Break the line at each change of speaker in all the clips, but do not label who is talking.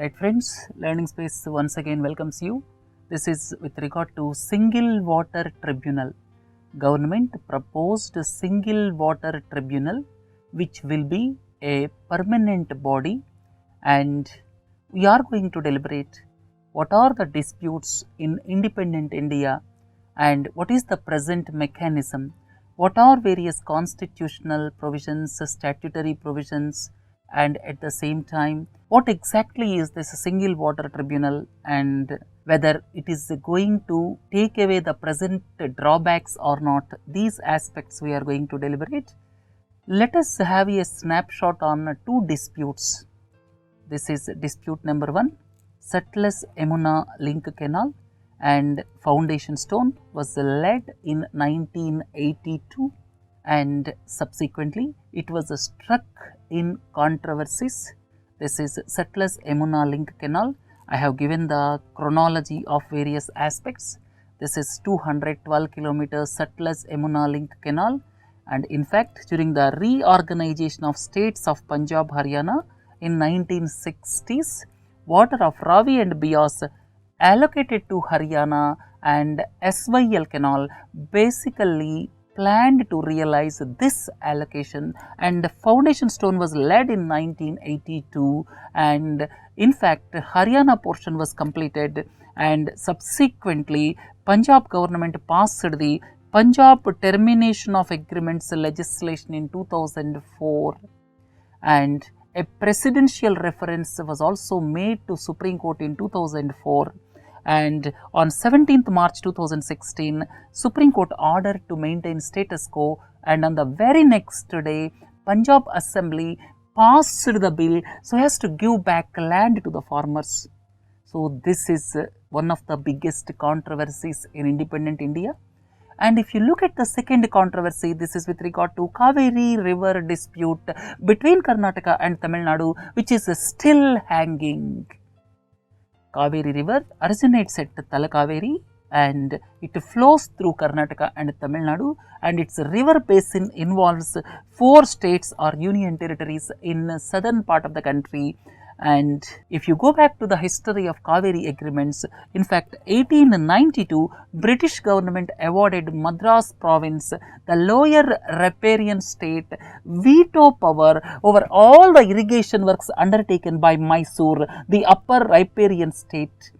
Right friends, Learning Space once again welcomes you. This is with regard to Single Water Tribunal. Government proposed a Single Water Tribunal which will be a permanent body, and we are going to deliberate what are the disputes in independent India and what is the present mechanism, what are various constitutional provisions, statutory provisions, and at the same time what exactly is this single water tribunal and whether it is going to take away the present drawbacks or not. These aspects we are going to deliberate. Let us have a snapshot on two disputes. This is dispute number 1, Setal Yamuna Link Canal and foundation stone was laid in 1982, and subsequently it was struck in controversies. This is Setal Yamuna Link Canal. I have given the chronology of various aspects. This is 212 kilometers Setal Yamuna Link Canal, and in fact during the reorganization of states of Punjab, Haryana in 1960s, water of Ravi and Beas allocated to Haryana and SYL canal basically planned to realize this allocation, and the foundation stone was laid in 1982, and in fact Haryana portion was completed, and subsequently Punjab government passed the Punjab termination of agreements legislation in 2004, and a presidential reference was also made to Supreme Court in 2004, and on 17th March 2016 Supreme Court ordered to maintain status quo, and on the very next day Punjab Assembly passed the bill so as to give back land to the farmers. So this is one of the biggest controversies in independent India. And if you look at the second controversy, this is with regard to Kaveri river dispute between Karnataka and Tamil Nadu, which is still hanging. Kaveri river originates at Talakaveri and it flows through Karnataka and Tamil Nadu, and its river basin involves 4 states or union territories in the southern part of the country. And if you go back to the history of Kaveri agreements, in fact 1892 British government awarded Madras province, the lower riparian state, veto power over all the irrigation works undertaken by Mysore, the upper riparian state.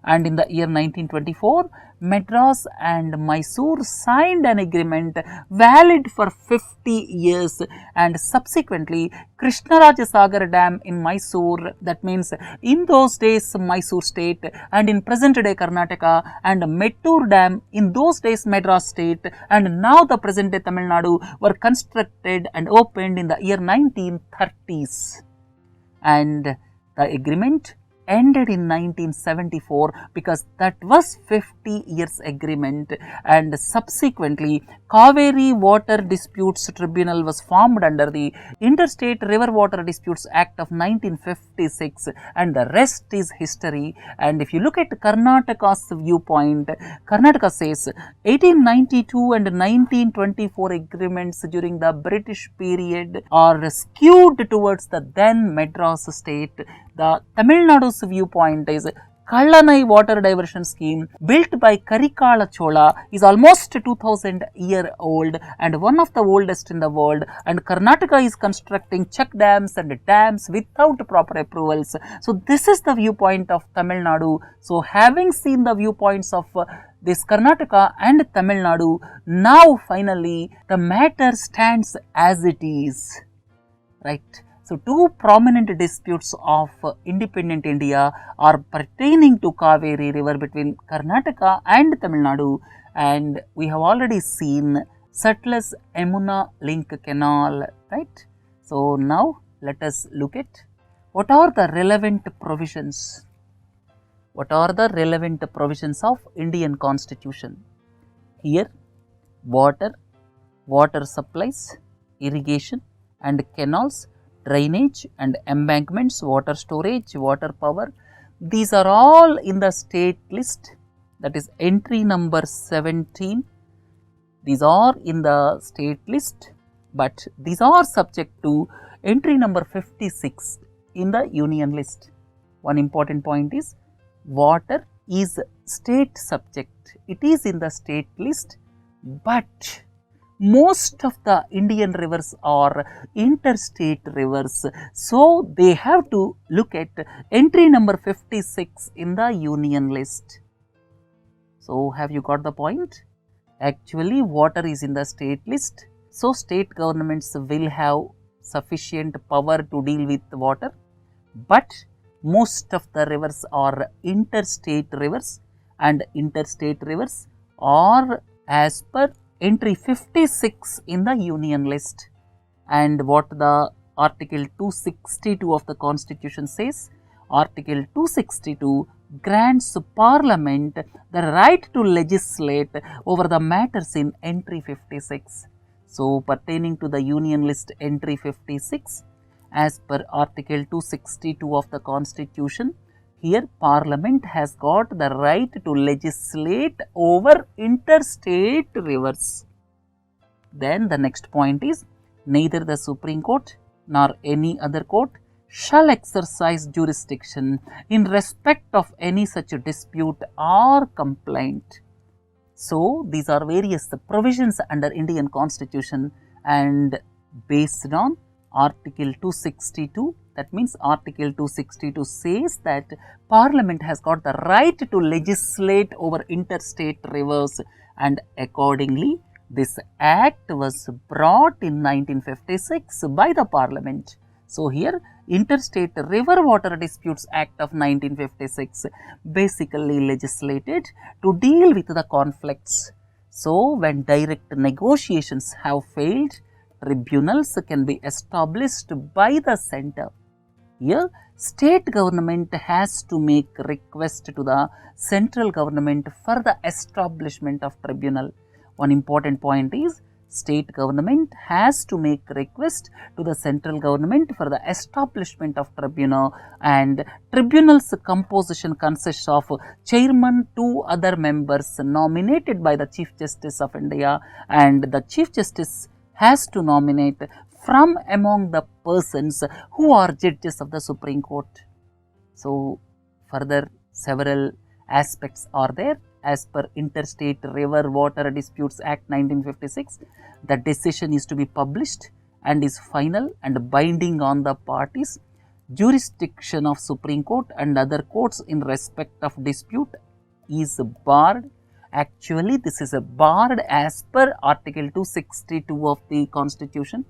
And in the year 1924, Madras and Mysore signed an agreement valid for 50 years, and subsequently Krishnaraja Sagar Dam in Mysore, that means in those days Mysore state and in present day Karnataka, and Mettur Dam in those days Madras state and now the present day Tamil Nadu were constructed and opened in the year 1930s, and the agreement ended in 1974 because that was 50 years agreement, and subsequently Kaveri Water Disputes Tribunal was formed under the Interstate River Water Disputes Act of 1956, and the rest is history. And if you look at Karnataka's viewpoint, Karnataka says 1892 and 1924 agreements during the British period are skewed towards the then Madras state. The Tamil Nadu's viewpoint is Kallanai water diversion scheme built by Karikala Chola is almost 2000 year old and one of the oldest in the world, and Karnataka is constructing check dams and dams without proper approvals. So this is the viewpoint of Tamil Nadu. So having seen the viewpoints of this Karnataka and Tamil Nadu, now finally the matter stands as it is, right? So two prominent disputes of independent India are pertaining to Kaveri river between Karnataka and Tamil Nadu, and we have already seen Setal Yamuna Link Canal, right? So now let us look at what are the relevant provisions. What are the relevant provisions of Indian Constitution? Here water, water supplies, irrigation and canals, drainage and embankments, water storage, water power, these are all in the state list, that is entry number 17. These are in the state list, but these are subject to entry number 56 in the union list. one important point is water is state subject. It is in the state list, but most of the Indian rivers are interstate rivers. So, they have to look at entry number 56 in the union list. So, have you got the point? Actually, water is in the state list. So, state governments will have sufficient power to deal with water, but most of the rivers are interstate rivers, and interstate rivers are as per entry 56 in the union list. And what the article 262 of the constitution says? Article 262 grants parliament the right to legislate over the matters in entry 56. So, pertaining to the union list entry 56, as per article 262 of the constitution, here parliament has got the right to legislate over interstate rivers. Then the next point is, neither the Supreme Court nor any other court shall exercise jurisdiction in respect of any such dispute or complaint. So, these are various provisions under Indian constitution, and based on article 262, that means article 262 says that parliament has got the right to legislate over interstate rivers, and accordingly this act was brought in 1956 by the parliament. So, here Interstate River Water Disputes Act of 1956 basically legislated to deal with the conflicts. So, when direct negotiations have failed, tribunals can be established by the center. Here, state government has to make request to the central government for the establishment of tribunal. One important point is, state government has to make request to the central government for the establishment of tribunal, and tribunal's composition consists of chairman, 2 other members nominated by the Chief Justice of India, and the Chief Justice has to nominate from among the persons who are judges of the Supreme Court. So, further several aspects are there. As per Interstate River Water Disputes Act 1956, the decision is to be published and is final and binding on the parties. Jurisdiction of Supreme Court and other courts in respect of dispute is barred. Actually, this is barred as per Article 262 of the Constitution.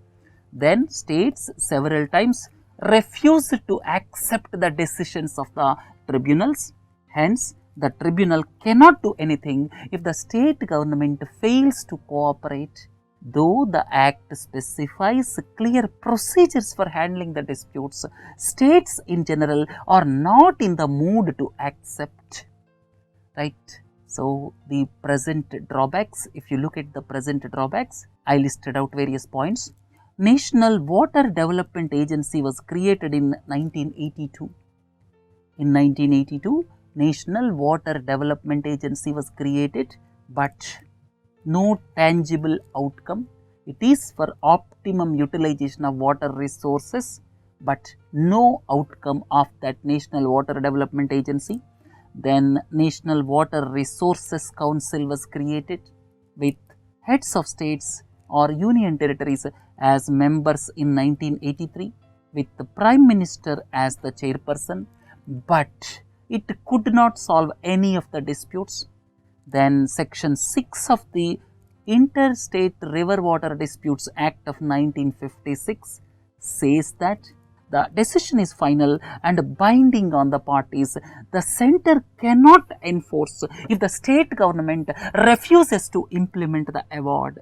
Then states several times refused to accept the decisions of the tribunals. Hence, the tribunal cannot do anything if the state government fails to cooperate. Though the act specifies clear procedures for handling the disputes, states in general are not in the mood to accept. Right? So, the present drawbacks, if you look at the present drawbacks, I listed out various points. National Water Development Agency was created in 1982. In 1982, National Water Development Agency was created, but no tangible outcome. It is for optimum utilization of water resources, but no outcome of that National Water Development Agency. Then National Water Resources Council was created with heads of states or union territories as members in 1983, with the Prime Minister as the chairperson, but it could not solve any of the disputes. Then section 6 of the Interstate River Water Disputes Act of 1956 says that the decision is final and binding on the parties. The center cannot enforce if the state government refuses to implement the award.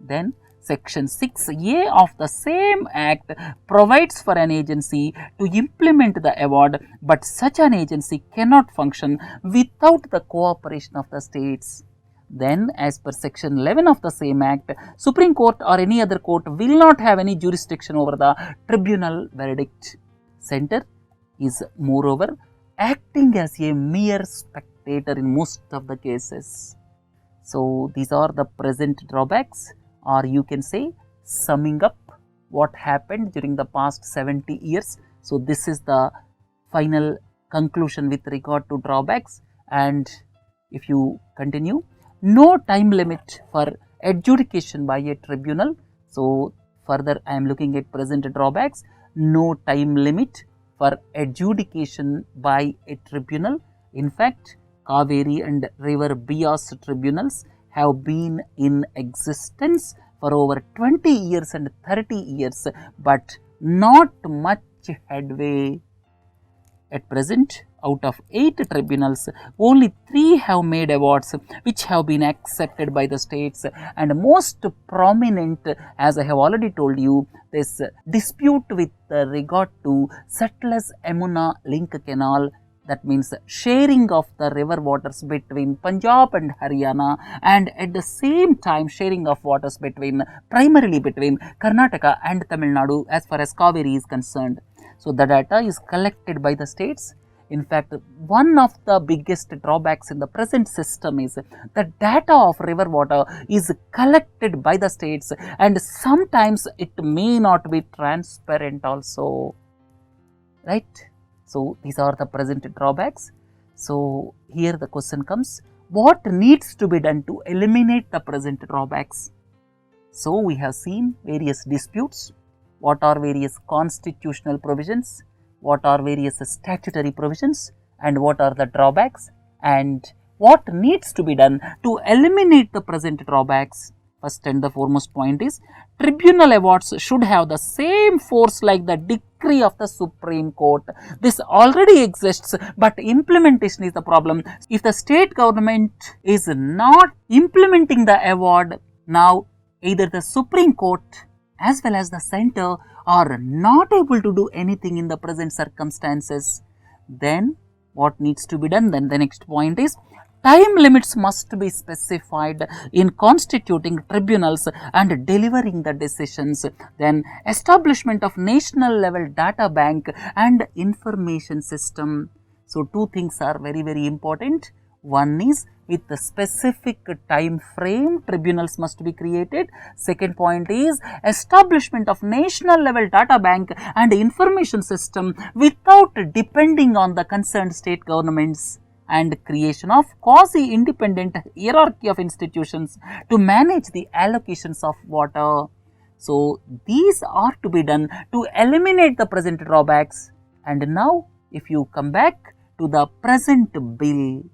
Then Section 6A of the same Act provides for an agency to implement the award, but such an agency cannot function without the cooperation of the states. Then, as per Section 11 of the same Act, Supreme Court or any other court will not have any jurisdiction over the tribunal verdict. Center is moreover acting as a mere spectator in most of the cases. So, these are the present drawbacks, or you can say summing up what happened during the past 70 years. So, this is the final conclusion with regard to drawbacks. And if you continue, no time limit for adjudication by a tribunal. So further I am looking at present drawbacks. No time limit for adjudication by a tribunal. In fact, Kaveri and River Bias tribunals have been in existence for over 20 years and 30 years, but not much headway. At present, out of 8 tribunals, only 3 have made awards which have been accepted by the states, and most prominent, as I have already told you, this dispute with regard to Setal Canal Canal, that means sharing of the river waters between Punjab and Haryana, and at the same time sharing of waters primarily between Karnataka and Tamil Nadu as far as Kaveri is concerned. So the data is collected by the states. In fact, one of the biggest drawbacks in the present system is the data of river water is collected by the states, and sometimes it may not be transparent also, right? So these are the present drawbacks. So here the question comes, what needs to be done to eliminate the present drawbacks? So we have seen various disputes. What are various constitutional provisions, what are various statutory provisions, and what are the drawbacks, and what needs to be done to eliminate the present drawbacks. First and the foremost point is, tribunal awards should have the same force like the decree of the Supreme Court. This already exists, but implementation is the problem. If the state government is not implementing the award, now either the Supreme Court as well as the center are not able to do anything in the present circumstances. Then what needs to be done? Then the next point is, time limits must be specified in constituting tribunals and delivering the decisions. Then establishment of national level data bank and information system. So two things are very, very important. One is, with the specific time frame, tribunals must be created. Second point is, establishment of national level data bank and information system without depending on the concerned state governments, and creation of quasi-independent hierarchy of institutions to manage the allocations of water. So these are to be done to eliminate the present drawbacks. And now if you come back to the present bill,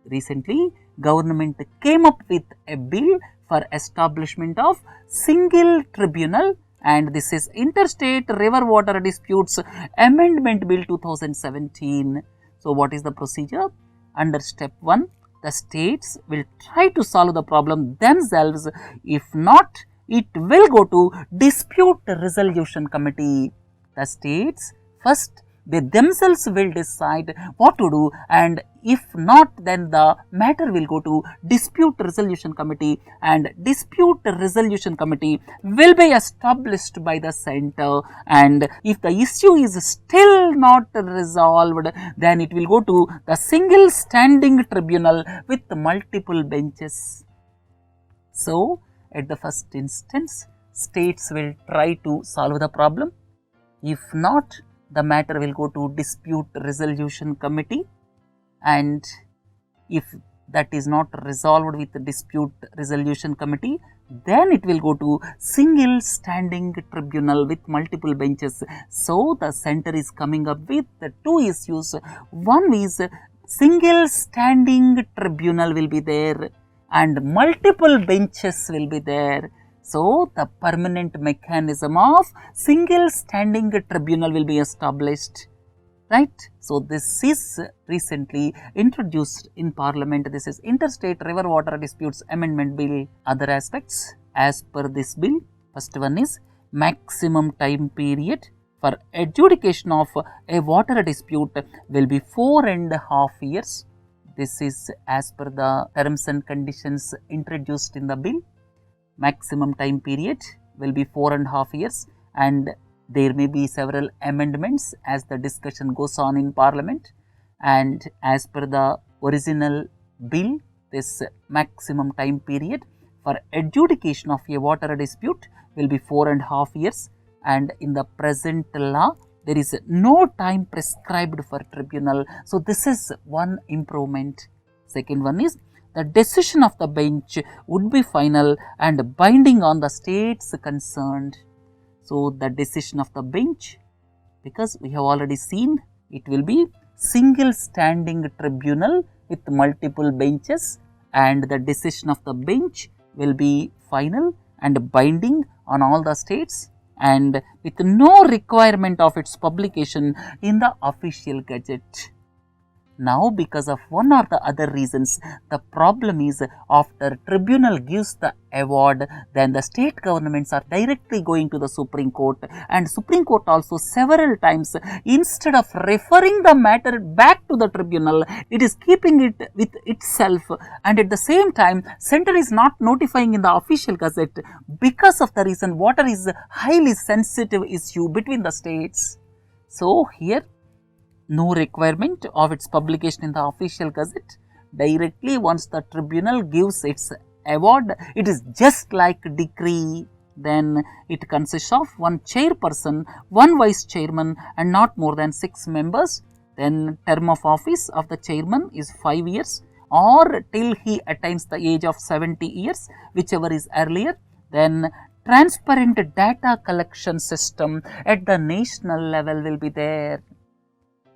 recently government came up with a bill for establishment of single tribunal, and this is Interstate River Water Disputes Amendment Bill 2017. So what is the procedure? Under step 1, the states will try to solve the problem themselves. If not, it will go to Dispute Resolution Committee. The states first, they themselves will decide what to do, and if not, then the matter will go to Dispute Resolution Committee, and Dispute Resolution Committee will be established by the center, and if the issue is still not resolved, then it will go to the single standing tribunal with multiple benches. So at the first instance, states will try to solve the problem. If not, the matter will go to Dispute Resolution Committee, and if that is not resolved with the Dispute Resolution Committee, then it will go to single standing tribunal with multiple benches. So the center is coming up with the two issues. One is single standing tribunal will be there and multiple benches will be there. So the permanent mechanism of single standing tribunal will be established, right? So this is recently introduced in Parliament. This is Interstate River Water Disputes Amendment Bill. Other aspects as per this bill, first one is maximum time period for adjudication of a water dispute will be 4.5 years. This is as per the terms and conditions introduced in the bill. Maximum time period will be 4.5 years, and there may be several amendments as the discussion goes on in Parliament. And as per the original bill, this maximum time period for adjudication of a water dispute will be 4.5 years, and in the present law there is no time prescribed for tribunal. So, this is one improvement. Second one is the decision of the bench would be final and binding on the states concerned. So, the decision of the bench, because we have already seen it will be single standing tribunal with multiple benches, and the decision of the bench will be final and binding on all the states, and with no requirement of its publication in the official gazette. Now, because of one or the other reasons, the problem is after tribunal gives the award, then the state governments are directly going to the Supreme Court, and Supreme Court also several times, instead of referring the matter back to the tribunal, it is keeping it with itself, and at the same time center is not notifying in the official gazette. Because of the reason, water is a highly sensitive issue between the states. So, here no requirement of its publication in the official gazette. Directly once the tribunal gives its award, it is just like decree. Then it consists of one chairperson, one vice chairman, and not more than 6 members. Then term of office of the chairman is 5 years or till he attains the age of 70 years, whichever is earlier. Then transparent data collection system at the national level will be there.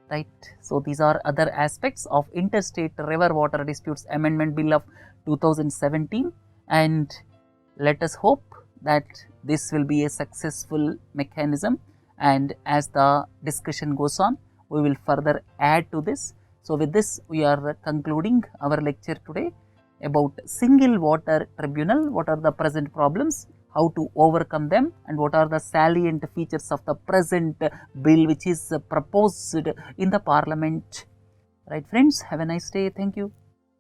Right. So, these are other aspects of Interstate River Water Disputes Amendment Bill of 2017, and let us hope that this will be a successful mechanism, and as the discussion goes on, we will further add to this. So, with this we are concluding our lecture today about single water tribunal, what are the present problems, how to overcome them, and what are the salient features of the present bill which is proposed in the parliament. Right friends, have a nice day. Thank you.